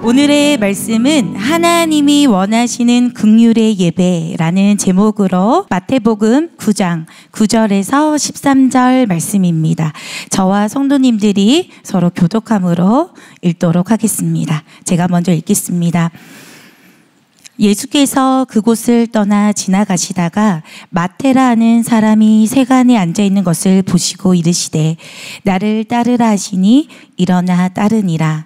오늘의 말씀은 하나님이 원하시는 긍휼의 예배라는 제목으로 마태복음 9장 9절에서 13절 말씀입니다. 저와 성도님들이 서로 교독함으로 읽도록 하겠습니다. 제가 먼저 읽겠습니다. 예수께서 그곳을 떠나 지나가시다가 마태라 하는 사람이 세간에 앉아있는 것을 보시고 이르시되 나를 따르라 하시니 일어나 따르니라.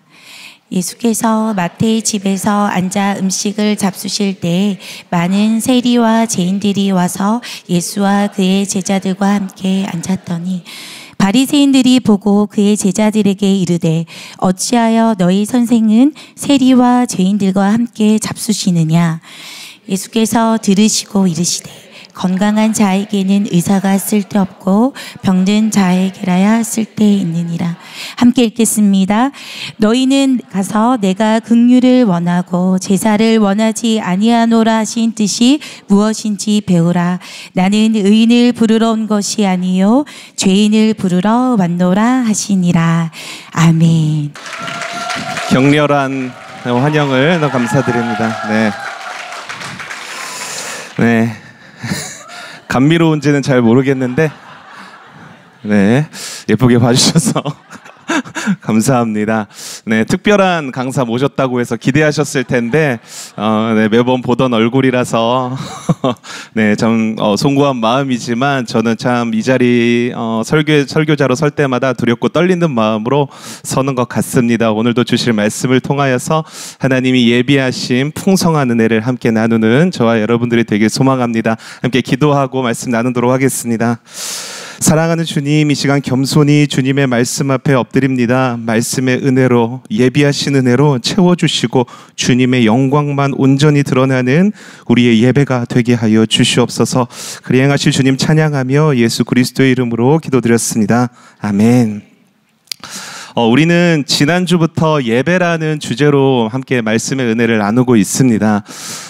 예수께서 마태의 집에서 앉아 음식을 잡수실 때 많은 세리와 죄인들이 와서 예수와 그의 제자들과 함께 앉았더니 바리새인들이 보고 그의 제자들에게 이르되 어찌하여 너희 선생은 세리와 죄인들과 함께 잡수시느냐. 예수께서 들으시고 이르시되 건강한 자에게는 의사가 쓸데없고 병든 자에게라야 쓸데있느니라. 함께 읽겠습니다. 너희는 가서 내가 긍휼을 원하고 제사를 원하지 아니하노라 하신 뜻이 무엇인지 배우라. 나는 의인을 부르러 온 것이 아니요 죄인을 부르러 왔노라 하시니라. 아멘. 격렬한 환영을 감사드립니다. 네. 감미로운지는 잘 모르겠는데 예쁘게 봐주셔서 감사합니다. 특별한 강사 모셨다고 해서 기대하셨을 텐데 매번 보던 얼굴이라서 참 송구한 마음이지만 저는 참 이 자리 설교자로 설 때마다 두렵고 떨리는 마음으로 서는 것 같습니다. 오늘도 주실 말씀을 통하여서 하나님이 예비하신 풍성한 은혜를 함께 나누는 저와 여러분들이 되길 소망합니다. 함께 기도하고 말씀 나누도록 하겠습니다. 사랑하는 주님, 이 시간 겸손히 주님의 말씀 앞에 엎드립니다. 말씀의 은혜로, 예비하신 은혜로 채워주시고 주님의 영광만 온전히 드러나는 우리의 예배가 되게 하여 주시옵소서. 그리 행하실 주님 찬양하며 예수 그리스도의 이름으로 기도드렸습니다. 아멘. 우리는 지난주부터 예배라는 주제로 함께 말씀의 은혜를 나누고 있습니다.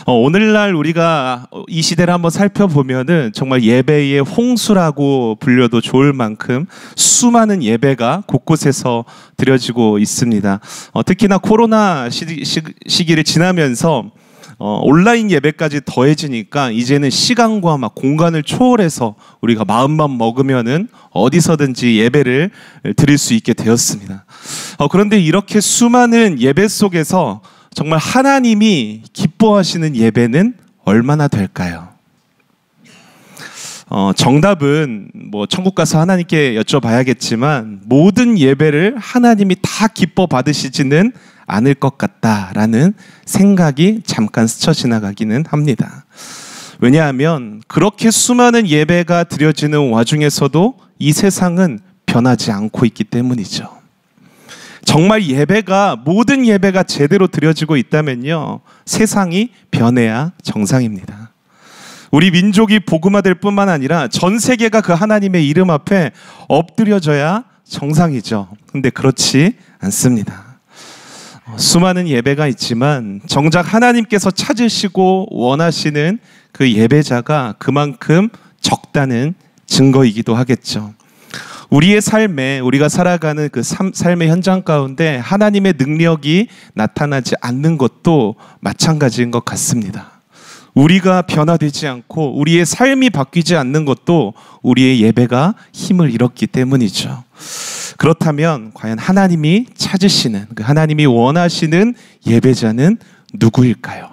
오늘날 우리가 이 시대를 한번 살펴보면은 정말 예배의 홍수라고 불려도 좋을 만큼 수많은 예배가 곳곳에서 드려지고 있습니다. 특히나 코로나 시기를 지나면서 온라인 예배까지 더해지니까 이제는 시간과 공간을 초월해서 우리가 마음만 먹으면은 어디서든지 예배를 드릴 수 있게 되었습니다. 그런데 이렇게 수많은 예배 속에서 정말 하나님이 기뻐하시는 예배는 얼마나 될까요? 정답은 천국 가서 하나님께 여쭤봐야겠지만 모든 예배를 하나님이 다 기뻐 받으시지는 않을 것 같다라는 생각이 잠깐 스쳐 지나가기는 합니다. 왜냐하면 그렇게 수많은 예배가 드려지는 와중에서도 이 세상은 변하지 않고 있기 때문이죠. 정말 모든 예배가 제대로 드려지고 있다면요, 세상이 변해야 정상입니다. 우리 민족이 복음화될 뿐만 아니라 전 세계가 그 하나님의 이름 앞에 엎드려져야 정상이죠. 근데 그렇지 않습니다. 수많은 예배가 있지만 정작 하나님께서 찾으시고 원하시는 그 예배자가 그만큼 적다는 증거이기도 하겠죠. 우리의 삶에, 우리가 살아가는 그 삶의 현장 가운데 하나님의 능력이 나타나지 않는 것도 마찬가지인 것 같습니다. 우리가 변화되지 않고 우리의 삶이 바뀌지 않는 것도 우리의 예배가 힘을 잃었기 때문이죠. 그렇다면 과연 하나님이 찾으시는, 하나님이 원하시는 예배자는 누구일까요?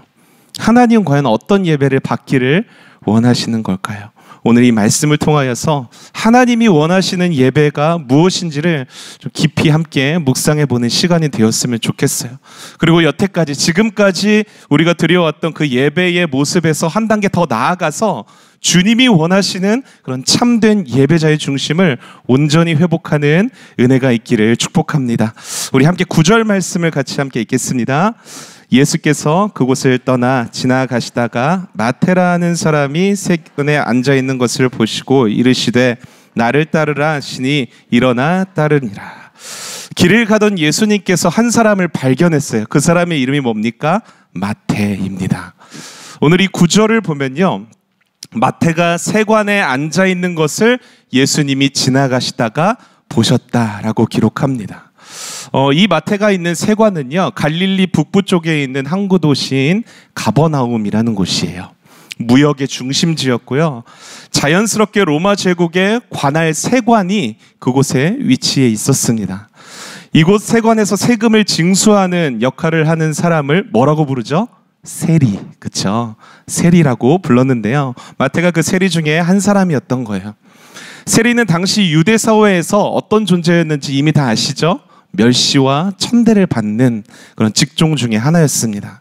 하나님은 과연 어떤 예배를 받기를 원하시는 걸까요? 오늘 이 말씀을 통하여서 하나님이 원하시는 예배가 무엇인지를 좀 깊이 함께 묵상해보는 시간이 되었으면 좋겠어요. 그리고 여태까지, 지금까지 우리가 드려왔던 그 예배의 모습에서 한 단계 더 나아가서 주님이 원하시는 그런 참된 예배자의 중심을 온전히 회복하는 은혜가 있기를 축복합니다. 우리 함께 9절 말씀을 같이 함께 읽겠습니다. 예수께서 그곳을 떠나 지나가시다가 마태라 하는 사람이 세간에 앉아있는 것을 보시고 이르시되 나를 따르라 하시니 일어나 따르니라. 길을 가던 예수님께서 한 사람을 발견했어요. 그 사람의 이름이 뭡니까? 마태입니다. 오늘 이 9절을 보면요, 마태가 세관에 앉아있는 것을 예수님이 지나가시다가 보셨다라고 기록합니다. 이 마태가 있는 세관은요, 갈릴리 북부 쪽에 있는 항구 도시인 가버나움이라는 곳이에요. 무역의 중심지였고요. 자연스럽게 로마 제국의 관할 세관이 그곳에 위치해 있었습니다. 이곳 세관에서 세금을 징수하는 역할을 하는 사람을 뭐라고 부르죠? 세리, 그쵸? 세리라고 불렀는데요. 마태가 그 세리 중에 한 사람이었던 거예요. 세리는 당시 유대 사회에서 어떤 존재였는지 이미 다 아시죠? 멸시와 천대를 받는 그런 직종 중에 하나였습니다.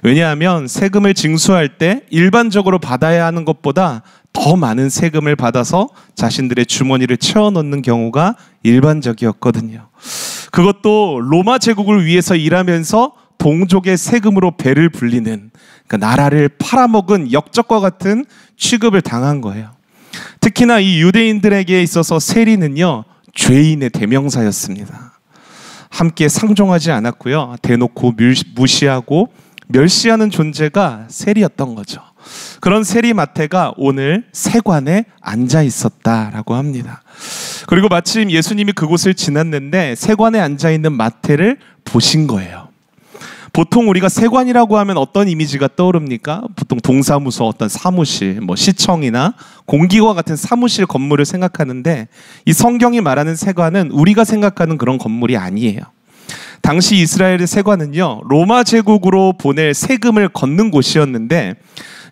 왜냐하면 세금을 징수할 때 일반적으로 받아야 하는 것보다 더 많은 세금을 받아서 자신들의 주머니를 채워넣는 경우가 일반적이었거든요. 그것도 로마 제국을 위해서 일하면서 동족의 세금으로 배를 불리는, 그러니까 나라를 팔아먹은 역적과 같은 취급을 당한 거예요. 특히나 이 유대인들에게 있어서 세리는요, 죄인의 대명사였습니다. 함께 상종하지 않았고요, 대놓고 무시하고 멸시하는 존재가 세리였던 거죠. 그런 세리 마태가 오늘 세관에 앉아 있었다라고 합니다. 그리고 마침 예수님이 그곳을 지났는데 세관에 앉아 있는 마태를 보신 거예요. 보통 우리가 세관이라고 하면 어떤 이미지가 떠오릅니까? 보통 동사무소, 어떤 사무실, 시청이나 공기와 같은 사무실 건물을 생각하는데, 이 성경이 말하는 세관은 우리가 생각하는 그런 건물이 아니에요. 당시 이스라엘의 세관은요, 로마 제국으로 보낼 세금을 걷는 곳이었는데,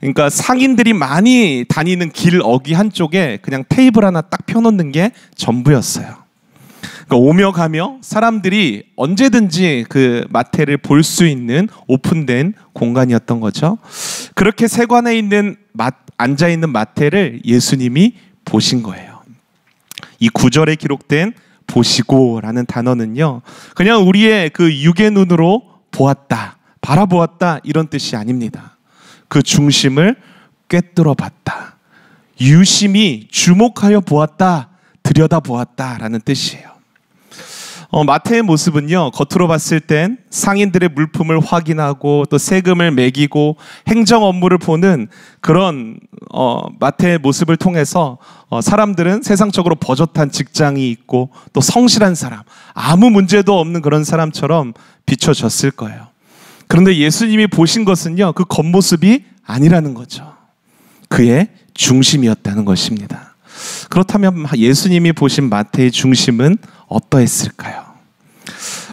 그러니까 상인들이 많이 다니는 길 어귀 한쪽에 그냥 테이블 하나 딱 펴놓는 게 전부였어요. 그러니까 오며 가며 사람들이 언제든지 그 마태를 볼 수 있는 오픈된 공간이었던 거죠. 그렇게 세관에 있는 앉아 있는 마태를 예수님이 보신 거예요. 이 구절에 기록된 보시고라는 단어는요, 그냥 우리의 그 육의 눈으로 보았다, 바라보았다 이런 뜻이 아닙니다. 그 중심을 꿰뚫어 봤다, 유심히 주목하여 보았다, 들여다보았다라는 뜻이에요. 마태의 모습은요, 겉으로 봤을 땐 상인들의 물품을 확인하고 또 세금을 매기고 행정 업무를 보는 그런 마태의 모습을 통해서 사람들은 세상적으로 버젓한 직장이 있고 또 성실한 사람, 아무 문제도 없는 그런 사람처럼 비춰졌을 거예요. 그런데 예수님이 보신 것은요, 그 겉모습이 아니라는 거죠. 그의 중심이었다는 것입니다. 그렇다면 예수님이 보신 마태의 중심은 어떠했을까요?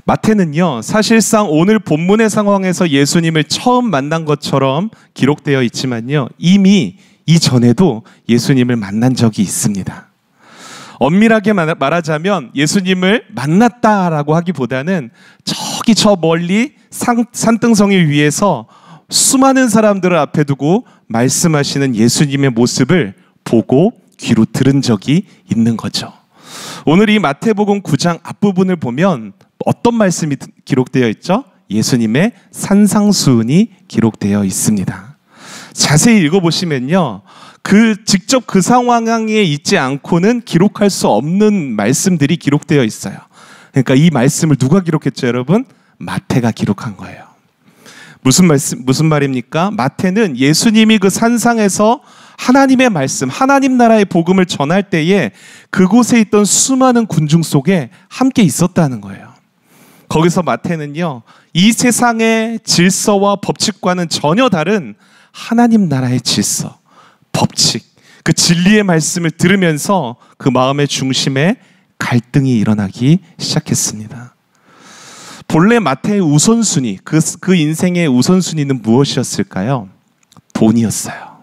마태는요, 사실상 오늘 본문의 상황에서 예수님을 처음 만난 것처럼 기록되어 있지만요, 이미 이전에도 예수님을 만난 적이 있습니다. 엄밀하게 말하자면 예수님을 만났다라고 하기보다는 저기 저 멀리 산등성이 위에서 수많은 사람들을 앞에 두고 말씀하시는 예수님의 모습을 보고 귀로 들은 적이 있는 거죠. 오늘 이 마태복음 9장 앞부분을 보면 어떤 말씀이 기록되어 있죠? 예수님의 산상수훈이 기록되어 있습니다. 자세히 읽어보시면요, 직접 그 상황에 있지 않고는 기록할 수 없는 말씀들이 기록되어 있어요. 그러니까 이 말씀을 누가 기록했죠, 여러분? 마태가 기록한 거예요. 무슨 말입니까? 마태는 예수님이 그 산상에서 하나님의 말씀, 하나님 나라의 복음을 전할 때에 그곳에 있던 수많은 군중 속에 함께 있었다는 거예요. 거기서 마태는요, 이 세상의 질서와 법칙과는 전혀 다른 하나님 나라의 질서, 법칙, 그 진리의 말씀을 들으면서 그 마음의 중심에 갈등이 일어나기 시작했습니다. 본래 마태의 우선순위, 그 인생의 우선순위는 무엇이었을까요? 돈이었어요.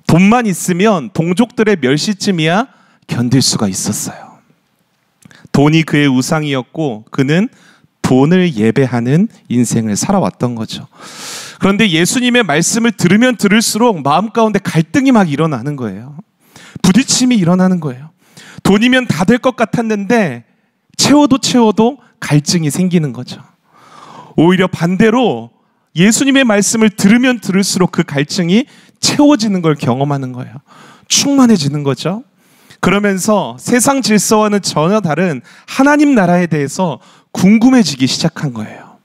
돈만 있으면 동족들의 멸시쯤이야 견딜 수가 있었어요. 돈이 그의 우상이었고 그는 돈을 예배하는 인생을 살아왔던 거죠. 그런데 예수님의 말씀을 들으면 들을수록 마음 가운데 갈등이 막 일어나는 거예요. 부딪힘이 일어나는 거예요. 돈이면 다 될 것 같았는데 채워도 갈증이 생기는 거죠. 오히려 반대로 예수님의 말씀을 들으면 들을수록 그 갈증이 채워지는 걸 경험하는 거예요. 충만해지는 거죠. 그러면서 세상 질서와는 전혀 다른 하나님 나라에 대해서 궁금해지기 시작한 거예요.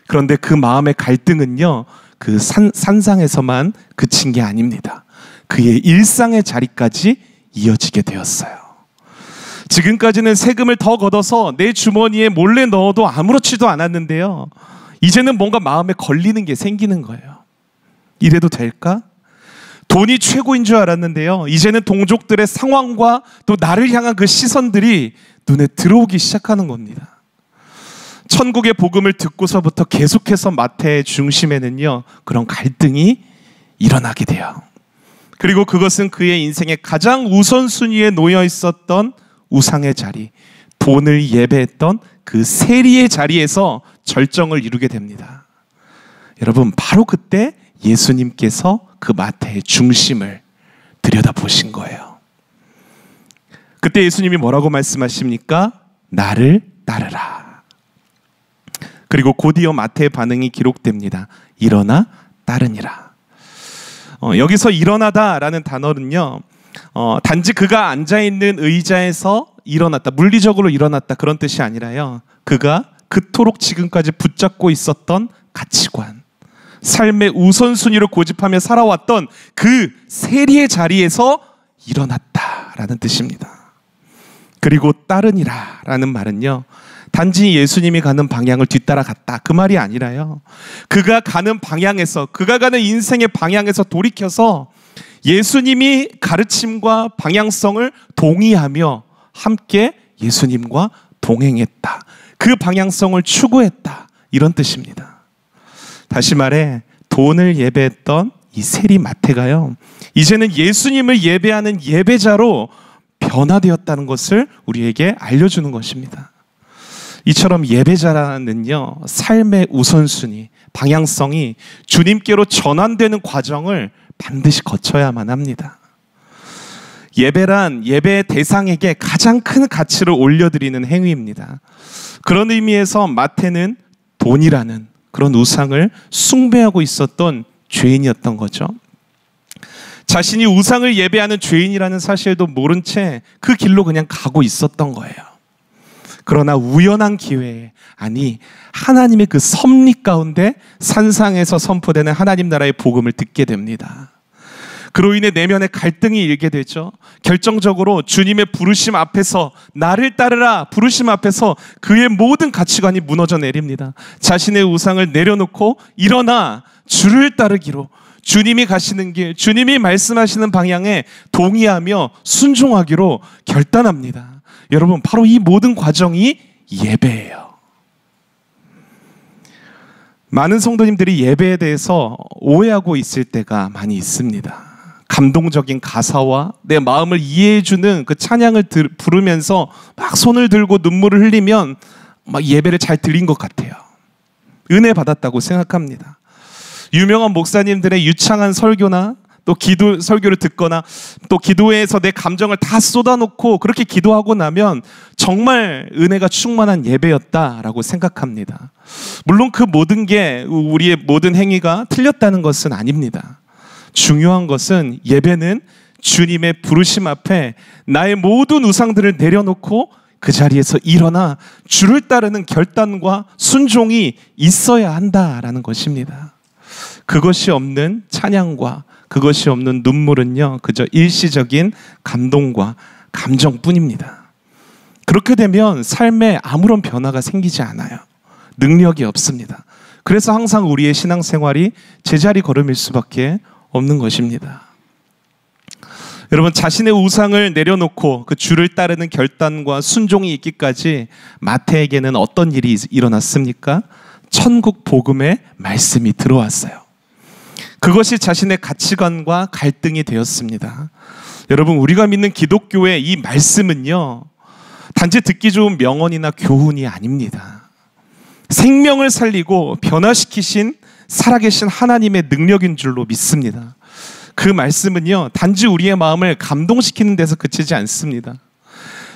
그런데 그 마음의 갈등은요, 그 산상에서만 그친 게 아닙니다. 그의 일상의 자리까지 이어지게 되었어요. 지금까지는 세금을 더 걷어서 내 주머니에 몰래 넣어도 아무렇지도 않았는데요, 이제는 뭔가 마음에 걸리는 게 생기는 거예요. 이래도 될까? 돈이 최고인 줄 알았는데요, 이제는 동족들의 상황과 또 나를 향한 그 시선들이 눈에 들어오기 시작하는 겁니다. 천국의 복음을 듣고서부터 계속해서 마태의 중심에는요, 그런 갈등이 일어나게 돼요. 그리고 그것은 그의 인생의 가장 우선순위에 놓여 있었던 우상의 자리, 돈을 예배했던 그 세리의 자리에서 절정을 이루게 됩니다. 여러분, 바로 그때 예수님께서 그 마태의 중심을 들여다보신 거예요. 그때 예수님이 뭐라고 말씀하십니까? 나를 따르라. 그리고 곧이어 마태의 반응이 기록됩니다. 일어나 따르니라. 여기서 일어나다라는 단어는요, 단지 그가 앉아있는 의자에서 일어났다, 물리적으로 일어났다, 그런 뜻이 아니라요, 그가 그토록 지금까지 붙잡고 있었던 가치관, 삶의 우선순위를 고집하며 살아왔던 그 세리의 자리에서 일어났다라는 뜻입니다. 그리고 따르니라 라는 말은요, 단지 예수님이 가는 방향을 뒤따라갔다, 그 말이 아니라요, 그가 가는 방향에서, 그가 가는 인생의 방향에서 돌이켜서 예수님이 가르침과 방향성을 동의하며 함께 예수님과 동행했다, 그 방향성을 추구했다, 이런 뜻입니다. 다시 말해, 돈을 예배했던 이 세리 마태가요, 이제는 예수님을 예배하는 예배자로 변화되었다는 것을 우리에게 알려주는 것입니다. 이처럼 예배자라는요, 삶의 우선순위, 방향성이 주님께로 전환되는 과정을 반드시 거쳐야만 합니다. 예배란 예배의 대상에게 가장 큰 가치를 올려드리는 행위입니다. 그런 의미에서 마태는 돈이라는 그런 우상을 숭배하고 있었던 죄인이었던 거죠. 자신이 우상을 예배하는 죄인이라는 사실도 모른 채 그 길로 그냥 가고 있었던 거예요. 그러나 우연한 기회에, 아니 하나님의 그 섭리 가운데 산상에서 선포되는 하나님 나라의 복음을 듣게 됩니다. 그로 인해 내면의 갈등이 일게 되죠. 결정적으로 주님의 부르심 앞에서, 나를 따르라 부르심 앞에서 그의 모든 가치관이 무너져 내립니다. 자신의 우상을 내려놓고 일어나 주를 따르기로, 주님이 가시는 길, 주님이 말씀하시는 방향에 동의하며 순종하기로 결단합니다. 여러분, 바로 이 모든 과정이 예배예요. 많은 성도님들이 예배에 대해서 오해하고 있을 때가 많이 있습니다. 감동적인 가사와 내 마음을 이해해주는 그 찬양을 부르면서 막 손을 들고 눈물을 흘리면 막 예배를 잘 드린 것 같아요. 은혜 받았다고 생각합니다. 유명한 목사님들의 유창한 설교나 또 설교를 듣거나 또 기도회에서 내 감정을 다 쏟아놓고 그렇게 기도하고 나면 정말 은혜가 충만한 예배였다라고 생각합니다. 물론 그 모든 게, 우리의 모든 행위가 틀렸다는 것은 아닙니다. 중요한 것은 예배는 주님의 부르심 앞에 나의 모든 우상들을 내려놓고 그 자리에서 일어나 주를 따르는 결단과 순종이 있어야 한다라는 것입니다. 그것이 없는 찬양과 그것이 없는 눈물은요, 그저 일시적인 감동과 감정뿐입니다. 그렇게 되면 삶에 아무런 변화가 생기지 않아요. 능력이 없습니다. 그래서 항상 우리의 신앙생활이 제자리 걸음일 수밖에 없는 것입니다. 여러분, 자신의 우상을 내려놓고 그 주를 따르는 결단과 순종이 있기까지 마태에게는 어떤 일이 일어났습니까? 천국 복음의 말씀이 들어왔어요. 그것이 자신의 가치관과 갈등이 되었습니다. 여러분, 우리가 믿는 기독교의 이 말씀은요, 단지 듣기 좋은 명언이나 교훈이 아닙니다. 생명을 살리고 변화시키신 살아계신 하나님의 능력인 줄로 믿습니다. 그 말씀은요, 단지 우리의 마음을 감동시키는 데서 그치지 않습니다.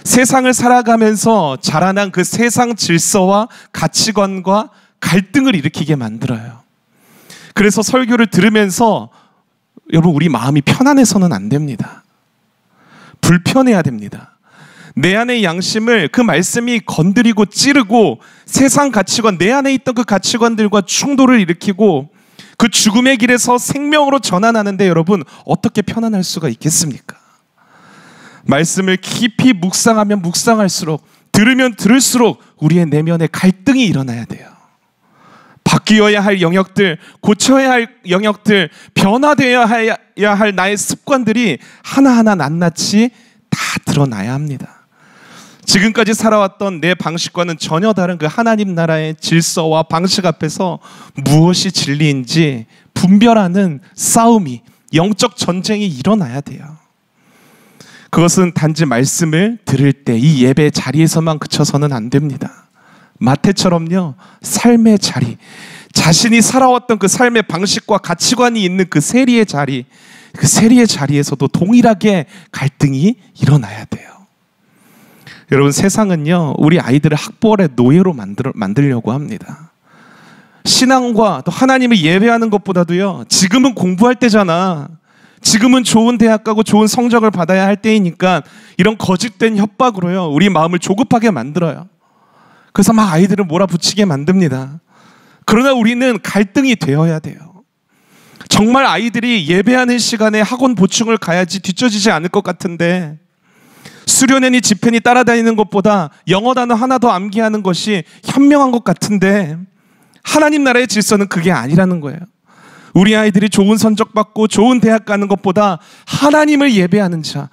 세상을 살아가면서 자라난 그 세상 질서와 가치관과 갈등을 일으키게 만들어요. 그래서 설교를 들으면서 여러분, 우리 마음이 편안해서는 안 됩니다. 불편해야 됩니다. 내 안의 양심을 그 말씀이 건드리고 찌르고 세상 가치관, 내 안에 있던 그 가치관들과 충돌을 일으키고 그 죽음의 길에서 생명으로 전환하는데 여러분, 어떻게 편안할 수가 있겠습니까? 말씀을 깊이 묵상하면 묵상할수록, 들으면 들을수록 우리의 내면에 갈등이 일어나야 돼요. 바뀌어야 할 영역들, 고쳐야 할 영역들, 변화되어야 할 나의 습관들이 하나하나 낱낱이 다 드러나야 합니다. 지금까지 살아왔던 내 방식과는 전혀 다른 그 하나님 나라의 질서와 방식 앞에서 무엇이 진리인지 분별하는 싸움이, 영적 전쟁이 일어나야 돼요. 그것은 단지 말씀을 들을 때 이 예배 자리에서만 그쳐서는 안 됩니다. 마태처럼요, 삶의 자리, 자신이 살아왔던 그 삶의 방식과 가치관이 있는 그 세리의 자리, 그 세리의 자리에서도 동일하게 갈등이 일어나야 돼요. 여러분, 세상은요, 우리 아이들을 학벌의 노예로 만들려고 합니다. 신앙과 또 하나님을 예배하는 것보다도요, 지금은 공부할 때잖아, 지금은 좋은 대학 가고 좋은 성적을 받아야 할 때이니까 이런 거짓된 협박으로요, 우리 마음을 조급하게 만들어요. 그래서 막 아이들을 몰아붙이게 만듭니다. 그러나 우리는 갈등이 되어야 돼요. 정말 아이들이 예배하는 시간에 학원 보충을 가야지 뒤처지지 않을 것 같은데, 수련회니 집회니 따라다니는 것보다 영어 단어 하나 더 암기하는 것이 현명한 것 같은데, 하나님 나라의 질서는 그게 아니라는 거예요. 우리 아이들이 좋은 성적 받고 좋은 대학 가는 것보다 하나님을 예배하는 자,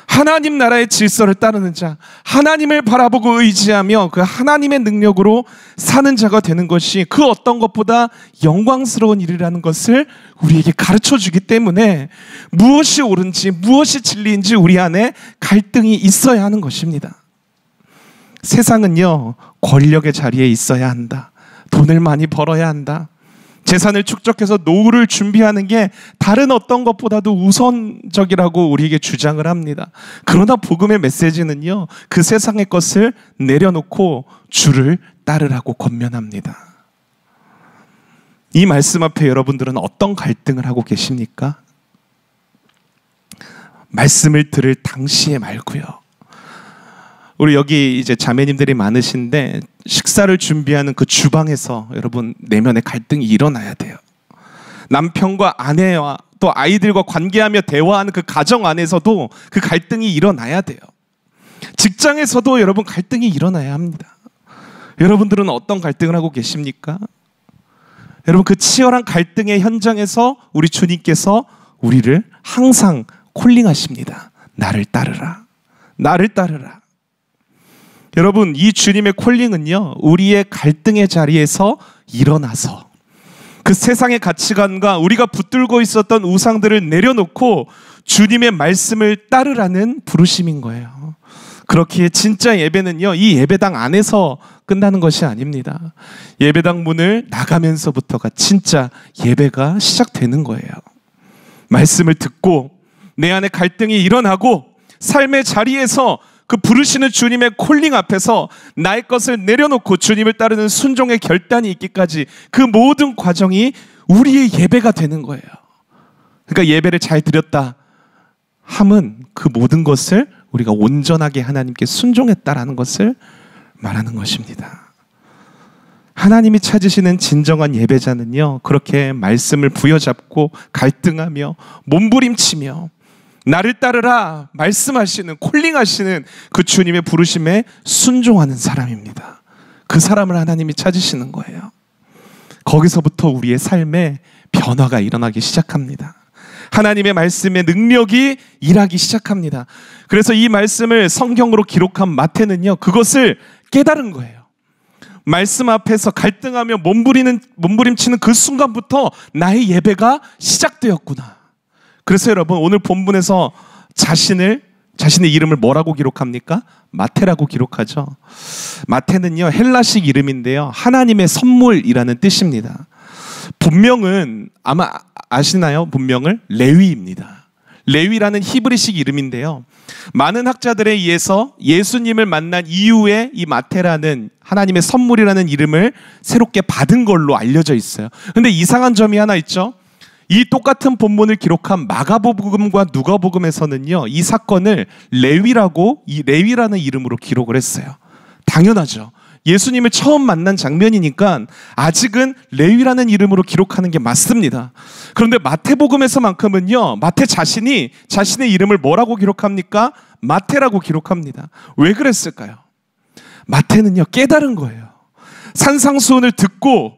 하나님 나라의 질서를 따르는 자, 하나님을 바라보고 의지하며 그 하나님의 능력으로 사는 자가 되는 것이 그 어떤 것보다 영광스러운 일이라는 것을 우리에게 가르쳐주기 때문에 무엇이 옳은지 무엇이 진리인지 우리 안에 갈등이 있어야 하는 것입니다. 세상은요, 권력의 자리에 있어야 한다, 돈을 많이 벌어야 한다, 재산을 축적해서 노후를 준비하는 게 다른 어떤 것보다도 우선적이라고 우리에게 주장을 합니다. 그러나 복음의 메시지는요, 그 세상의 것을 내려놓고 주를 따르라고 권면합니다. 이 말씀 앞에 여러분들은 어떤 갈등을 하고 계십니까? 말씀을 들을 당시에 말고요. 우리 여기 이제 자매님들이 많으신데 식사를 준비하는 그 주방에서 여러분 내면의 갈등이 일어나야 돼요. 남편과 아내와 또 아이들과 관계하며 대화하는 그 가정 안에서도 그 갈등이 일어나야 돼요. 직장에서도 여러분 갈등이 일어나야 합니다. 여러분들은 어떤 갈등을 하고 계십니까? 여러분, 그 치열한 갈등의 현장에서 우리 주님께서 우리를 항상 콜링하십니다. 나를 따르라, 나를 따르라. 여러분, 이 주님의 콜링은요, 우리의 갈등의 자리에서 일어나서 그 세상의 가치관과 우리가 붙들고 있었던 우상들을 내려놓고 주님의 말씀을 따르라는 부르심인 거예요. 그렇기에 진짜 예배는요, 이 예배당 안에서 끝나는 것이 아닙니다. 예배당 문을 나가면서부터가 진짜 예배가 시작되는 거예요. 말씀을 듣고 내 안에 갈등이 일어나고 삶의 자리에서 그 부르시는 주님의 콜링 앞에서 나의 것을 내려놓고 주님을 따르는 순종의 결단이 있기까지 그 모든 과정이 우리의 예배가 되는 거예요. 그러니까 예배를 잘 드렸다 함은 그 모든 것을 우리가 온전하게 하나님께 순종했다라는 것을 말하는 것입니다. 하나님이 찾으시는 진정한 예배자는요, 그렇게 말씀을 부여잡고 갈등하며 몸부림치며 나를 따르라 말씀하시는, 콜링하시는 그 주님의 부르심에 순종하는 사람입니다. 그 사람을 하나님이 찾으시는 거예요. 거기서부터 우리의 삶에 변화가 일어나기 시작합니다. 하나님의 말씀의 능력이 일하기 시작합니다. 그래서 이 말씀을 성경으로 기록한 마태는요, 그것을 깨달은 거예요. 말씀 앞에서 갈등하며 몸부림치는 그 순간부터 나의 예배가 시작되었구나. 그래서 여러분, 오늘 본문에서 자신의 이름을 뭐라고 기록합니까? 마태라고 기록하죠. 마태는요, 헬라식 이름인데요, 하나님의 선물이라는 뜻입니다. 본명은 아마 아시나요? 본명을 레위입니다. 레위라는 히브리식 이름인데요, 많은 학자들에 의해서 예수님을 만난 이후에 이 마태라는 하나님의 선물이라는 이름을 새롭게 받은 걸로 알려져 있어요. 근데 이상한 점이 하나 있죠. 이 똑같은 본문을 기록한 마가복음과 누가복음에서는요, 이 사건을 레위라는 이름으로 기록을 했어요. 당연하죠. 예수님을 처음 만난 장면이니까 아직은 레위라는 이름으로 기록하는 게 맞습니다. 그런데 마태복음에서만큼은요, 마태 자신이 자신의 이름을 뭐라고 기록합니까? 마태라고 기록합니다. 왜 그랬을까요? 마태는요, 깨달은 거예요. 산상수훈을 듣고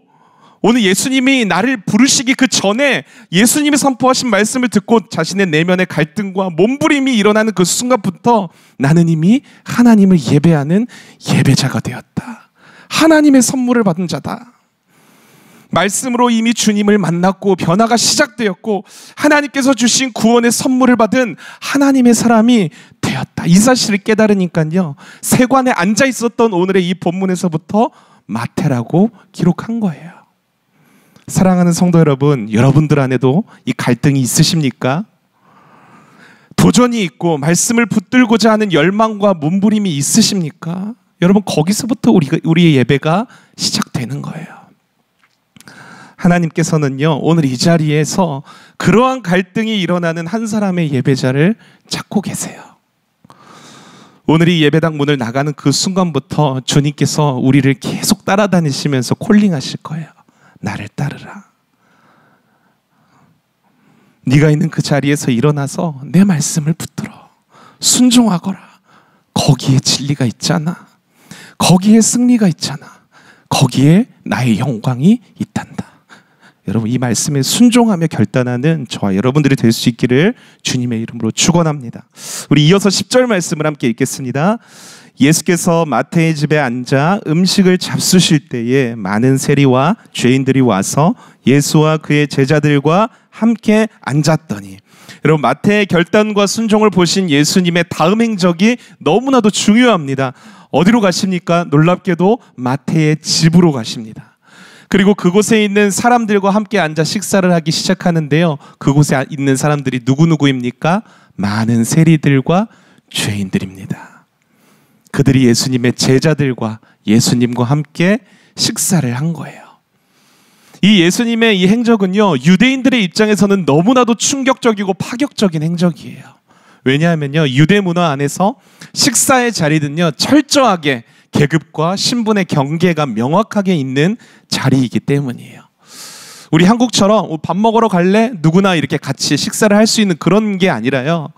오늘 예수님이 나를 부르시기 그 전에 예수님이 선포하신 말씀을 듣고 자신의 내면의 갈등과 몸부림이 일어나는 그 순간부터 나는 이미 하나님을 예배하는 예배자가 되었다. 하나님의 선물을 받은 자다. 말씀으로 이미 주님을 만났고 변화가 시작되었고 하나님께서 주신 구원의 선물을 받은 하나님의 사람이 되었다. 이 사실을 깨달으니까요, 세관에 앉아 있었던 오늘의 이 본문에서부터 마태라고 기록한 거예요. 사랑하는 성도 여러분, 여러분들 안에도 이 갈등이 있으십니까? 도전이 있고 말씀을 붙들고자 하는 열망과 몸부림이 있으십니까? 여러분, 거기서부터 우리의 예배가 시작되는 거예요. 하나님께서는요, 오늘 이 자리에서 그러한 갈등이 일어나는 한 사람의 예배자를 찾고 계세요. 오늘 이 예배당 문을 나가는 그 순간부터 주님께서 우리를 계속 따라다니시면서 콜링하실 거예요. 나를 따르라. 네가 있는 그 자리에서 일어나서 내 말씀을 붙들어 순종하거라. 거기에 진리가 있잖아. 거기에 승리가 있잖아. 거기에 나의 영광이 있단다. 여러분, 이 말씀에 순종하며 결단하는 저와 여러분들이 될 수 있기를 주님의 이름으로 축원합니다. 우리 이어서 10절 말씀을 함께 읽겠습니다. 예수께서 마태의 집에 앉아 음식을 잡수실 때에 많은 세리와 죄인들이 와서 예수와 그의 제자들과 함께 앉았더니, 여러분, 마태의 결단과 순종을 보신 예수님의 다음 행적이 너무나도 중요합니다. 어디로 가십니까? 놀랍게도 마태의 집으로 가십니다. 그리고 그곳에 있는 사람들과 함께 앉아 식사를 하기 시작하는데요, 그곳에 있는 사람들이 누구입니까? 많은 세리들과 죄인들입니다. 그들이 예수님의 제자들과 예수님과 함께 식사를 한 거예요. 이 예수님의 이 행적은요, 유대인들의 입장에서는 너무나도 충격적이고 파격적인 행적이에요. 왜냐하면요, 유대 문화 안에서 식사의 자리는요, 철저하게 계급과 신분의 경계가 명확하게 있는 자리이기 때문이에요. 우리 한국처럼 밥 먹으러 갈래? 누구나 이렇게 같이 식사를 할 수 있는 그런 게 아니라요,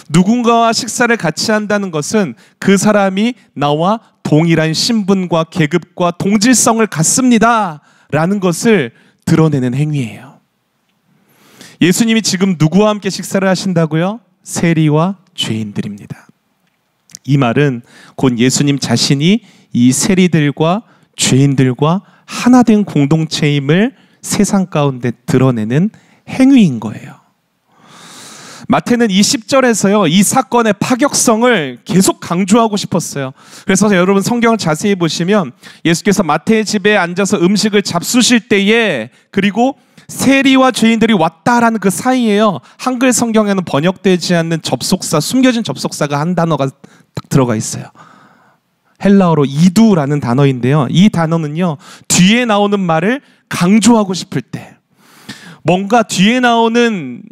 누군가와 식사를 같이 한다는 것은 그 사람이 나와 동일한 신분과 계급과 동질성을 갖습니다 라는 것을 드러내는 행위예요. 예수님이 지금 누구와 함께 식사를 하신다고요? 세리와 죄인들입니다. 이 말은 곧 예수님 자신이 이 세리들과 죄인들과 하나 된 공동체임을 세상 가운데 드러내는 행위인 거예요. 마태는 이 10절에서요, 이 사건의 파격성을 계속 강조하고 싶었어요. 그래서 여러분 성경을 자세히 보시면 예수께서 마태의 집에 앉아서 음식을 잡수실 때에, 그리고 세리와 죄인들이 왔다라는 그 사이에요, 한글 성경에는 번역되지 않는 접속사, 숨겨진 접속사가 한 단어가 딱 들어가 있어요. 헬라어로 이두라는 단어인데요, 이 단어는요, 뒤에 나오는 말을 강조하고 싶을 때, 뭔가 뒤에 나오는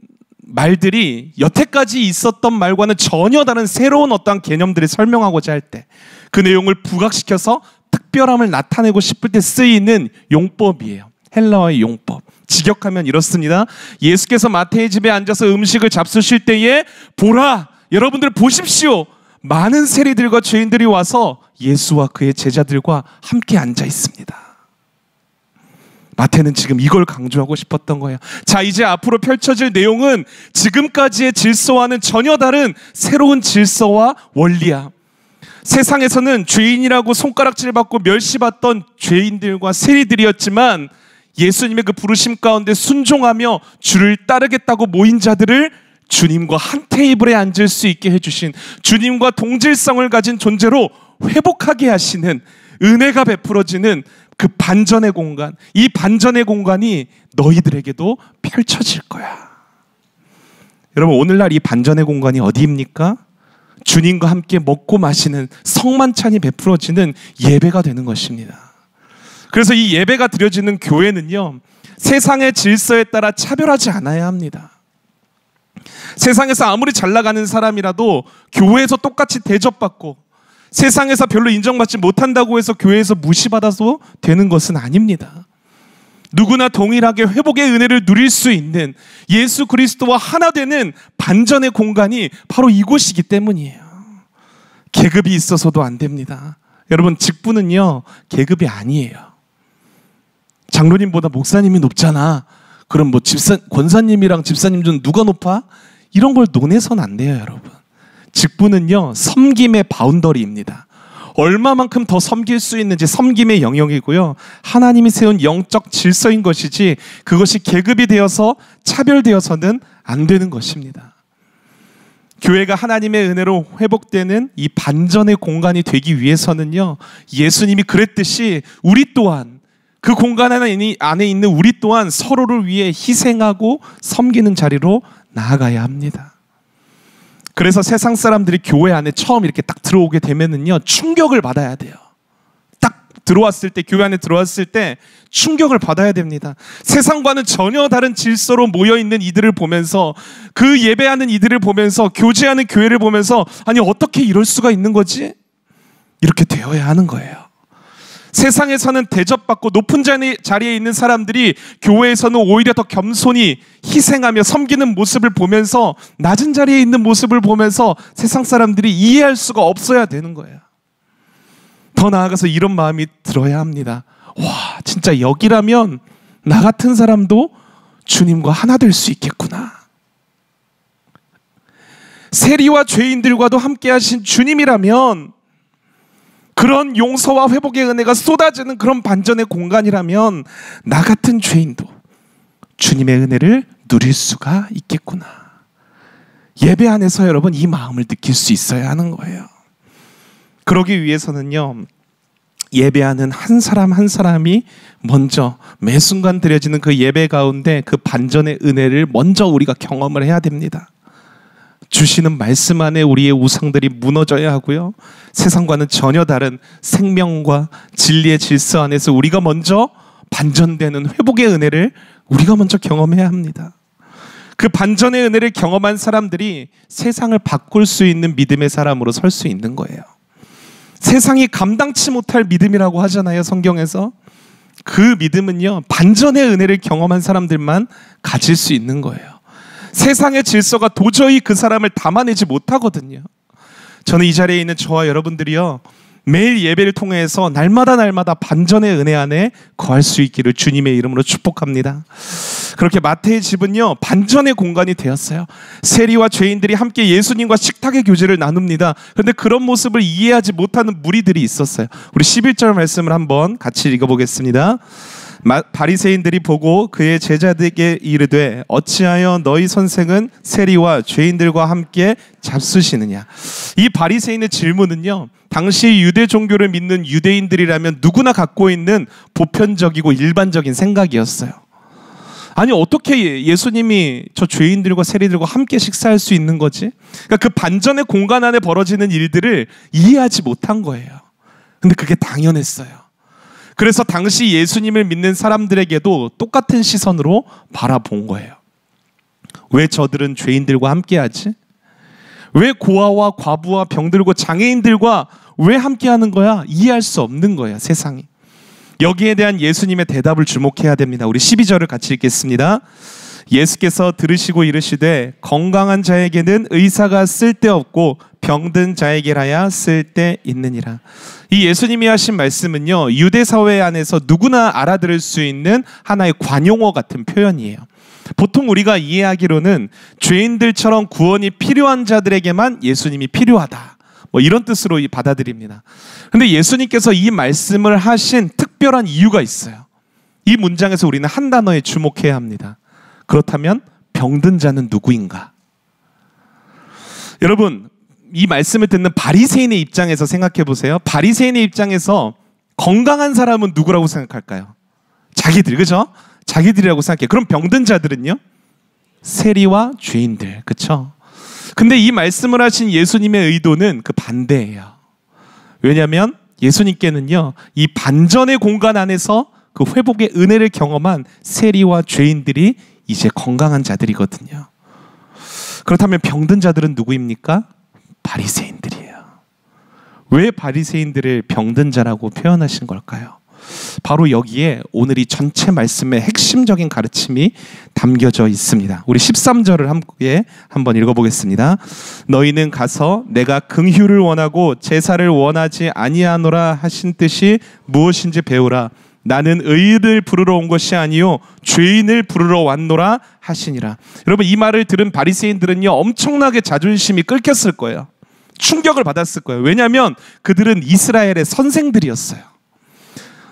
말들이 여태까지 있었던 말과는 전혀 다른 새로운 어떤 개념들을 설명하고자 할 때, 그 내용을 부각시켜서 특별함을 나타내고 싶을 때 쓰이는 용법이에요. 헬라어의 용법. 직역하면 이렇습니다. 예수께서 마태의 집에 앉아서 음식을 잡수실 때에, 보라, 여러분들 보십시오, 많은 세리들과 죄인들이 와서 예수와 그의 제자들과 함께 앉아 있습니다. 마태는 지금 이걸 강조하고 싶었던 거예요. 자, 이제 앞으로 펼쳐질 내용은 지금까지의 질서와는 전혀 다른 새로운 질서와 원리야. 세상에서는 죄인이라고 손가락질 받고 멸시받던 죄인들과 세리들이었지만, 예수님의 그 부르심 가운데 순종하며 주를 따르겠다고 모인 자들을 주님과 한 테이블에 앉을 수 있게 해주신, 주님과 동질성을 가진 존재로 회복하게 하시는 은혜가 베풀어지는 그 반전의 공간, 이 반전의 공간이 너희들에게도 펼쳐질 거야. 여러분, 오늘날 이 반전의 공간이 어디입니까? 주님과 함께 먹고 마시는 성만찬이 베풀어지는 예배가 되는 것입니다. 그래서 이 예배가 드려지는 교회는요, 세상의 질서에 따라 차별하지 않아야 합니다. 세상에서 아무리 잘 나가는 사람이라도 교회에서 똑같이 대접받고, 세상에서 별로 인정받지 못한다고 해서 교회에서 무시받아서 되는 것은 아닙니다. 누구나 동일하게 회복의 은혜를 누릴 수 있는 예수 그리스도와 하나 되는 반전의 공간이 바로 이곳이기 때문이에요. 계급이 있어서도 안 됩니다. 여러분, 직분은요 계급이 아니에요. 장로님보다 목사님이 높잖아. 그럼 뭐 권사님이랑 집사님 중 누가 높아? 이런 걸 논해서는 안 돼요, 여러분. 직분은요 섬김의 바운더리입니다. 얼마만큼 더 섬길 수 있는지 섬김의 영역이고요. 하나님이 세운 영적 질서인 것이지 그것이 계급이 되어서 차별되어서는 안 되는 것입니다. 교회가 하나님의 은혜로 회복되는 이 반전의 공간이 되기 위해서는요, 예수님이 그랬듯이 우리 또한 그 공간 안에 있는 우리 또한 서로를 위해 희생하고 섬기는 자리로 나아가야 합니다. 그래서 세상 사람들이 교회 안에 처음 이렇게 딱 들어오게 되면은요 충격을 받아야 돼요. 딱 들어왔을 때, 교회 안에 들어왔을 때 충격을 받아야 됩니다. 세상과는 전혀 다른 질서로 모여있는 이들을 보면서, 그 예배하는 이들을 보면서, 교제하는 교회를 보면서, 아니 어떻게 이럴 수가 있는 거지? 이렇게 되어야 하는 거예요. 세상에서는 대접받고 높은 자리에 있는 사람들이 교회에서는 오히려 더 겸손히 희생하며 섬기는 모습을 보면서, 낮은 자리에 있는 모습을 보면서 세상 사람들이 이해할 수가 없어야 되는 거예요. 더 나아가서 이런 마음이 들어야 합니다. 와, 진짜 여기라면 나 같은 사람도 주님과 하나 될 수 있겠구나. 세리와 죄인들과도 함께 하신 주님이라면, 그런 용서와 회복의 은혜가 쏟아지는 그런 반전의 공간이라면 나 같은 죄인도 주님의 은혜를 누릴 수가 있겠구나. 예배 안에서 여러분 이 마음을 느낄 수 있어야 하는 거예요. 그러기 위해서는요, 예배하는 한 사람 한 사람이 먼저 매 순간 드려지는 그 예배 가운데 그 반전의 은혜를 먼저 우리가 경험을 해야 됩니다. 주시는 말씀 안에 우리의 우상들이 무너져야 하고요, 세상과는 전혀 다른 생명과 진리의 질서 안에서 우리가 먼저 반전되는 회복의 은혜를 우리가 먼저 경험해야 합니다. 그 반전의 은혜를 경험한 사람들이 세상을 바꿀 수 있는 믿음의 사람으로 설 수 있는 거예요. 세상이 감당치 못할 믿음이라고 하잖아요, 성경에서. 그 믿음은요 반전의 은혜를 경험한 사람들만 가질 수 있는 거예요. 세상의 질서가 도저히 그 사람을 담아내지 못하거든요. 저는 이 자리에 있는 저와 여러분들이요, 매일 예배를 통해서 날마다 반전의 은혜 안에 거할 수 있기를 주님의 이름으로 축복합니다. 그렇게 마태의 집은요 반전의 공간이 되었어요. 세리와 죄인들이 함께 예수님과 식탁의 교제를 나눕니다. 그런데 그런 모습을 이해하지 못하는 무리들이 있었어요. 우리 11절 말씀을 한번 같이 읽어보겠습니다. 바리새인들이 보고 그의 제자들에게 이르되 어찌하여 너희 선생은 세리와 죄인들과 함께 잡수시느냐. 이 바리새인의 질문은요, 당시 유대 종교를 믿는 유대인들이라면 누구나 갖고 있는 보편적이고 일반적인 생각이었어요. 아니 어떻게 예수님이 저 죄인들과 세리들과 함께 식사할 수 있는 거지? 그러니까 그 반전의 공간 안에 벌어지는 일들을 이해하지 못한 거예요. 근데 그게 당연했어요. 그래서 당시 예수님을 믿는 사람들에게도 똑같은 시선으로 바라본 거예요. 왜 저들은 죄인들과 함께하지? 왜 고아와 과부와 병들고 장애인들과 왜 함께하는 거야? 이해할 수 없는 거예요, 세상이. 여기에 대한 예수님의 대답을 주목해야 됩니다. 우리 12절을 같이 읽겠습니다. 예수께서 들으시고 이르시되 건강한 자에게는 의사가 쓸데없고 병든 자에게라야 쓸데있느니라. 이 예수님이 하신 말씀은요, 유대 사회 안에서 누구나 알아들을 수 있는 하나의 관용어 같은 표현이에요. 보통 우리가 이해하기로는 죄인들처럼 구원이 필요한 자들에게만 예수님이 필요하다, 뭐 이런 뜻으로 받아들입니다. 그런데 예수님께서 이 말씀을 하신 특별한 이유가 있어요. 이 문장에서 우리는 한 단어에 주목해야 합니다. 그렇다면 병든 자는 누구인가? 여러분, 이 말씀을 듣는 바리새인의 입장에서 생각해 보세요. 바리새인의 입장에서 건강한 사람은 누구라고 생각할까요? 자기들, 그죠? 자기들이라고 생각해요. 그럼 병든 자들은요? 세리와 죄인들, 그렇죠? 근데 이 말씀을 하신 예수님의 의도는 그 반대예요. 왜냐하면 예수님께는요, 이 반전의 공간 안에서 그 회복의 은혜를 경험한 세리와 죄인들이 이제 건강한 자들이거든요. 그렇다면 병든 자들은 누구입니까? 바리새인들이에요. 왜 바리새인들을 병든 자라고 표현하신 걸까요? 바로 여기에 오늘 이 전체 말씀의 핵심적인 가르침이 담겨져 있습니다. 우리 13절을 함께 한번 읽어보겠습니다. 너희는 가서 내가 긍휼을 원하고 제사를 원하지 아니하노라 하신 뜻이 무엇인지 배우라. 나는 의인을 부르러 온 것이 아니요 죄인을 부르러 왔노라 하시니라. 여러분, 이 말을 들은 바리새인들은요 엄청나게 자존심이 끓겼을 거예요. 충격을 받았을 거예요. 왜냐하면 그들은 이스라엘의 선생들이었어요.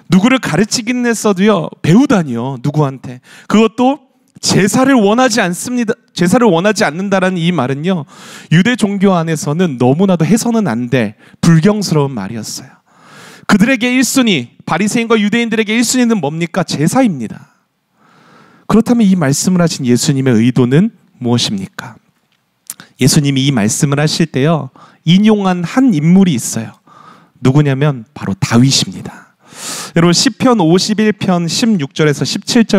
누구를 가르치긴 했어도요 배우다니요, 누구한테. 그것도 제사를 원하지 않습니다. 제사를 원하지 않는다라는 이 말은요 유대 종교 안에서는 너무나도 해서는 안 될 불경스러운 말이었어요. 그들에게 1순위, 바리새인과 유대인들에게 1순위는 뭡니까? 제사입니다. 그렇다면 이 말씀을 하신 예수님의 의도는 무엇입니까? 예수님이 이 말씀을 하실 때요 인용한 한 인물이 있어요. 누구냐면 바로 다윗입니다. 여러분, 시편 51편 16절에서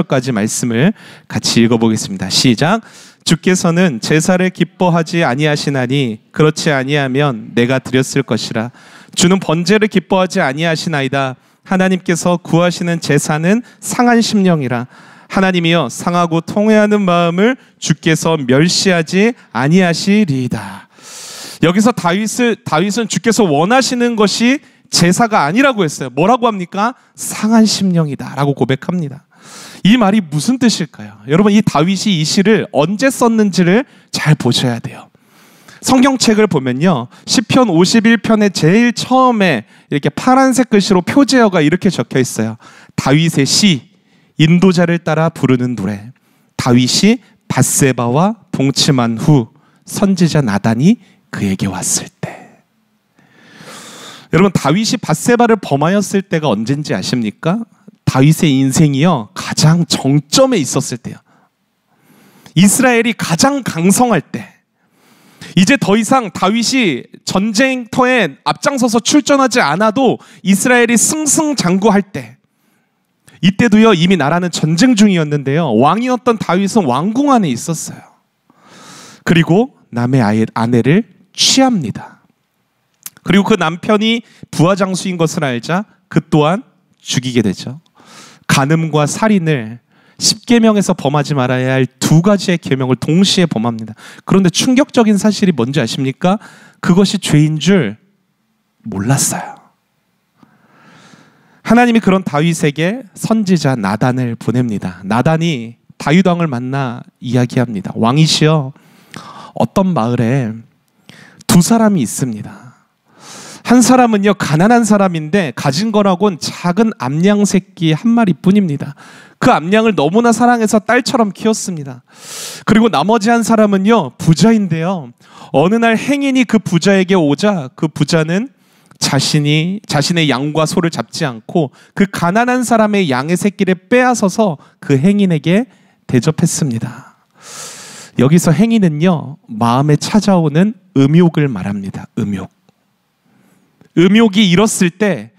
17절까지 말씀을 같이 읽어보겠습니다. 시작. 주께서는 제사를 기뻐하지 아니하시나니 그렇지 아니하면 내가 드렸을 것이라. 주는 번제를 기뻐하지 아니하시나이다. 하나님께서 구하시는 제사는 상한 심령이라. 하나님이여 상하고 통회하는 마음을 주께서 멸시하지 아니하시리이다. 여기서 다윗은 주께서 원하시는 것이 제사가 아니라고 했어요. 뭐라고 합니까? 상한 심령이다 라고 고백합니다. 이 말이 무슨 뜻일까요? 여러분, 이 다윗이 이 시를 언제 썼는지를 잘 보셔야 돼요. 성경책을 보면요 시편 51편의 제일 처음에 이렇게 파란색 글씨로 표제어가 이렇게 적혀 있어요. 다윗의 시, 인도자를 따라 부르는 노래. 다윗이 밧세바와 동침한 후 선지자 나단이 그에게 왔을 때. 여러분, 다윗이 밧세바를 범하였을 때가 언젠지 아십니까? 다윗의 인생이요 가장 정점에 있었을 때요. 이스라엘이 가장 강성할 때. 이제 더 이상 다윗이 전쟁터에 앞장서서 출전하지 않아도 이스라엘이 승승장구할 때, 이때도요 이미 나라는 전쟁 중이었는데요 왕이었던 다윗은 왕궁 안에 있었어요. 그리고 남의 아내를 취합니다. 그리고 그 남편이 부하장수인 것을 알자 그 또한 죽이게 되죠. 간음과 살인을 10계명에서 범하지 말아야 할 두 가지의 계명을 동시에 범합니다. 그런데 충격적인 사실이 뭔지 아십니까? 그것이 죄인 줄 몰랐어요. 하나님이 그런 다윗에게 선지자 나단을 보냅니다. 나단이 다윗 왕을 만나 이야기합니다. 왕이시여, 어떤 마을에 두 사람이 있습니다. 한 사람은요 가난한 사람인데 가진 거라곤 작은 암양 새끼 한 마리뿐입니다. 그 암양을 너무나 사랑해서 딸처럼 키웠습니다. 그리고 나머지 한 사람은요 부자인데요 어느 날 행인이 그 부자에게 오자 그 부자는 자신의 양과 소를 잡지 않고 그 가난한 사람의 양의 새끼를 빼앗아서 그 행인에게 대접했습니다. 여기서 행인은요 마음에 찾아오는 음욕을 말합니다. 음욕이 일었을 때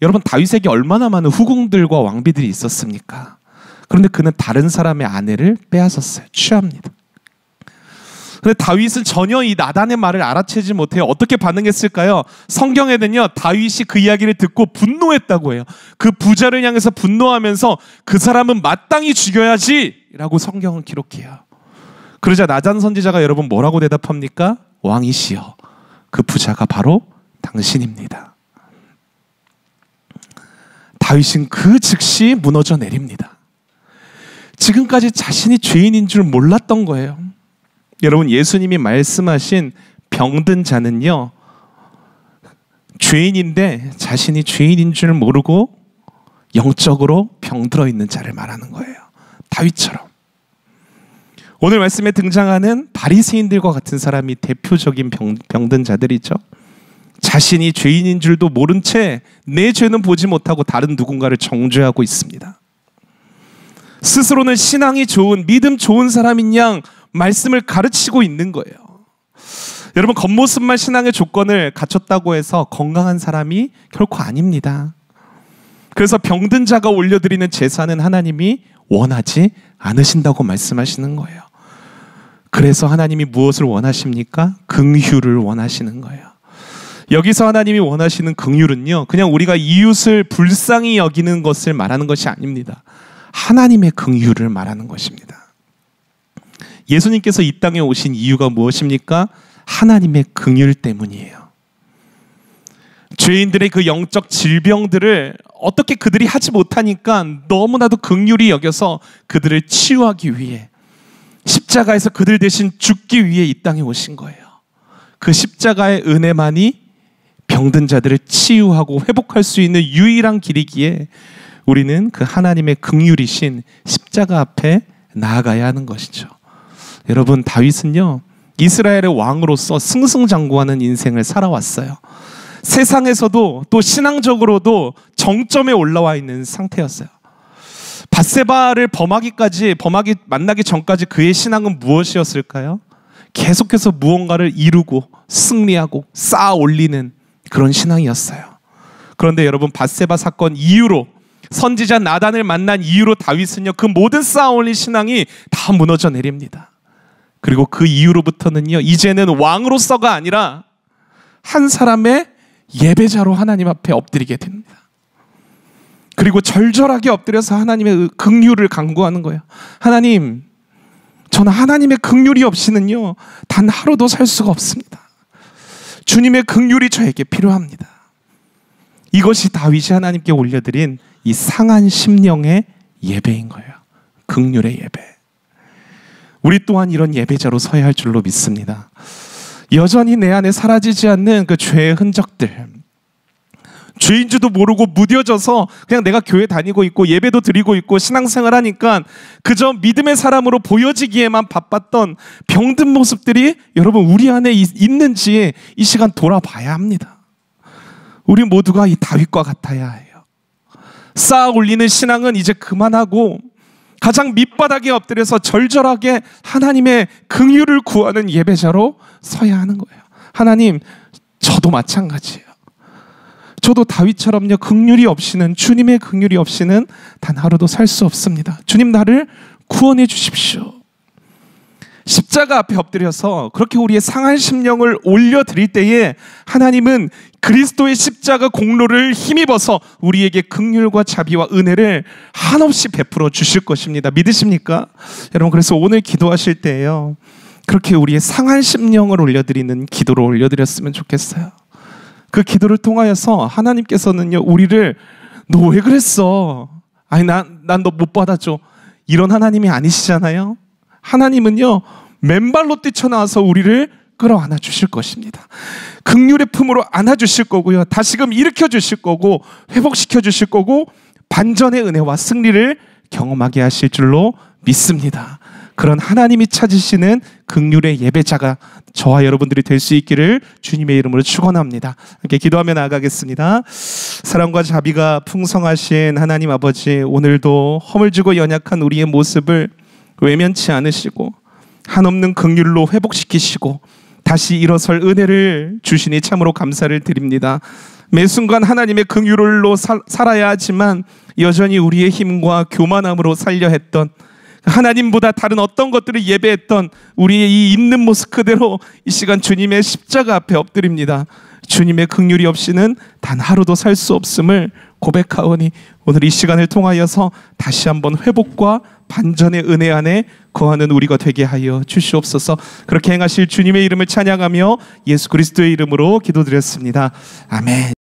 여러분, 다윗에게 얼마나 많은 후궁들과 왕비들이 있었습니까? 그런데 그는 다른 사람의 아내를 빼앗았어요. 취합니다. 그런데 다윗은 전혀 이 나단의 말을 알아채지 못해요. 어떻게 반응했을까요? 성경에는요 다윗이 그 이야기를 듣고 분노했다고 해요. 그 부자를 향해서 분노하면서 그 사람은 마땅히 죽여야지 라고 성경은 기록해요. 그러자 나단 선지자가 여러분 뭐라고 대답합니까? 왕이시여, 그 부자가 바로 당신입니다. 다윗은 그 즉시 무너져 내립니다. 지금까지 자신이 죄인인 줄 몰랐던 거예요. 여러분, 예수님이 말씀하신 병든 자는요 죄인인데 자신이 죄인인 줄 모르고 영적으로 병들어 있는 자를 말하는 거예요. 다윗처럼. 오늘 말씀에 등장하는 바리새인들과 같은 사람이 대표적인 병든 자들이죠. 자신이 죄인인 줄도 모른 채 내 죄는 보지 못하고 다른 누군가를 정죄하고 있습니다. 스스로는 신앙이 좋은, 믿음 좋은 사람인 양 말씀을 가르치고 있는 거예요. 여러분, 겉모습만 신앙의 조건을 갖췄다고 해서 건강한 사람이 결코 아닙니다. 그래서 병든 자가 올려드리는 제사는 하나님이 원하지 않으신다고 말씀하시는 거예요. 그래서 하나님이 무엇을 원하십니까? 긍휼을 원하시는 거예요. 여기서 하나님이 원하시는 긍휼은요, 그냥 우리가 이웃을 불쌍히 여기는 것을 말하는 것이 아닙니다. 하나님의 긍휼을 말하는 것입니다. 예수님께서 이 땅에 오신 이유가 무엇입니까? 하나님의 긍휼 때문이에요. 죄인들의 그 영적 질병들을 어떻게 그들이 하지 못하니까 너무나도 긍휼히 여겨서 그들을 치유하기 위해 십자가에서 그들 대신 죽기 위해 이 땅에 오신 거예요. 그 십자가의 은혜만이 병든 자들을 치유하고 회복할 수 있는 유일한 길이기에 우리는 그 하나님의 긍휼이신 십자가 앞에 나아가야 하는 것이죠. 여러분, 다윗은요, 이스라엘의 왕으로서 승승장구하는 인생을 살아왔어요. 세상에서도 또 신앙적으로도 정점에 올라와 있는 상태였어요. 밧세바를 범하기 만나기 전까지 그의 신앙은 무엇이었을까요? 계속해서 무언가를 이루고 승리하고 쌓아 올리는 그런 신앙이었어요. 그런데 여러분, 밧세바 사건 이후로, 선지자 나단을 만난 이후로 다윗은요, 그 모든 쌓아 올린 신앙이 다 무너져 내립니다. 그리고 그 이후로부터는요, 이제는 왕으로서가 아니라 한 사람의 예배자로 하나님 앞에 엎드리게 됩니다. 그리고 절절하게 엎드려서 하나님의 긍휼을 간구하는 거예요. 하나님, 저는 하나님의 긍휼이 없이는요, 단 하루도 살 수가 없습니다. 주님의 긍휼이 저에게 필요합니다. 이것이 다윗이 하나님께 올려드린 이 상한 심령의 예배인 거예요. 긍휼의 예배. 우리 또한 이런 예배자로 서야 할 줄로 믿습니다. 여전히 내 안에 사라지지 않는 그 죄의 흔적들, 죄인 줄도 모르고 무뎌져서 그냥 내가 교회 다니고 있고 예배도 드리고 있고 신앙생활 하니까 그저 믿음의 사람으로 보여지기에만 바빴던 병든 모습들이 여러분 우리 안에 있는지 이 시간 돌아봐야 합니다. 우리 모두가 이 다윗과 같아야 해요. 쌓아 올리는 신앙은 이제 그만하고 가장 밑바닥에 엎드려서 절절하게 하나님의 긍휼을 구하는 예배자로 서야 하는 거예요. 하나님, 저도 마찬가지예요. 저도 다윗처럼요, 긍휼이 없이는, 주님의 긍휼이 없이는 단 하루도 살 수 없습니다. 주님, 나를 구원해 주십시오. 십자가 앞에 엎드려서 그렇게 우리의 상한 심령을 올려드릴 때에 하나님은 그리스도의 십자가 공로를 힘입어서 우리에게 긍휼과 자비와 은혜를 한없이 베풀어 주실 것입니다. 믿으십니까? 여러분, 그래서 오늘 기도하실 때에요, 그렇게 우리의 상한 심령을 올려드리는 기도를 올려드렸으면 좋겠어요. 그 기도를 통하여서 하나님께서는요, 우리를 너 왜 그랬어? 아니 난 너 못 받아줘. 이런 하나님이 아니시잖아요. 하나님은요, 맨발로 뛰쳐나와서 우리를 끌어안아 주실 것입니다. 긍휼의 품으로 안아 주실 거고요, 다시금 일으켜 주실 거고, 회복시켜 주실 거고, 반전의 은혜와 승리를 경험하게 하실 줄로 믿습니다. 그런 하나님이 찾으시는 긍휼의 예배자가 저와 여러분들이 될 수 있기를 주님의 이름으로 축원합니다. 함께 기도하며 나아가겠습니다. 사랑과 자비가 풍성하신 하나님 아버지, 오늘도 허물지고 연약한 우리의 모습을 외면치 않으시고 한없는 긍휼로 회복시키시고 다시 일어설 은혜를 주시니 참으로 감사를 드립니다. 매 순간 하나님의 긍휼로 살아야 하지만 여전히 우리의 힘과 교만함으로 살려 했던, 하나님보다 다른 어떤 것들을 예배했던 우리의 이 있는 모습 그대로 이 시간 주님의 십자가 앞에 엎드립니다. 주님의 긍휼이 없이는 단 하루도 살 수 없음을 고백하오니 오늘 이 시간을 통하여서 다시 한번 회복과 반전의 은혜 안에 거하는 우리가 되게 하여 주시옵소서. 그렇게 행하실 주님의 이름을 찬양하며 예수 그리스도의 이름으로 기도드렸습니다. 아멘.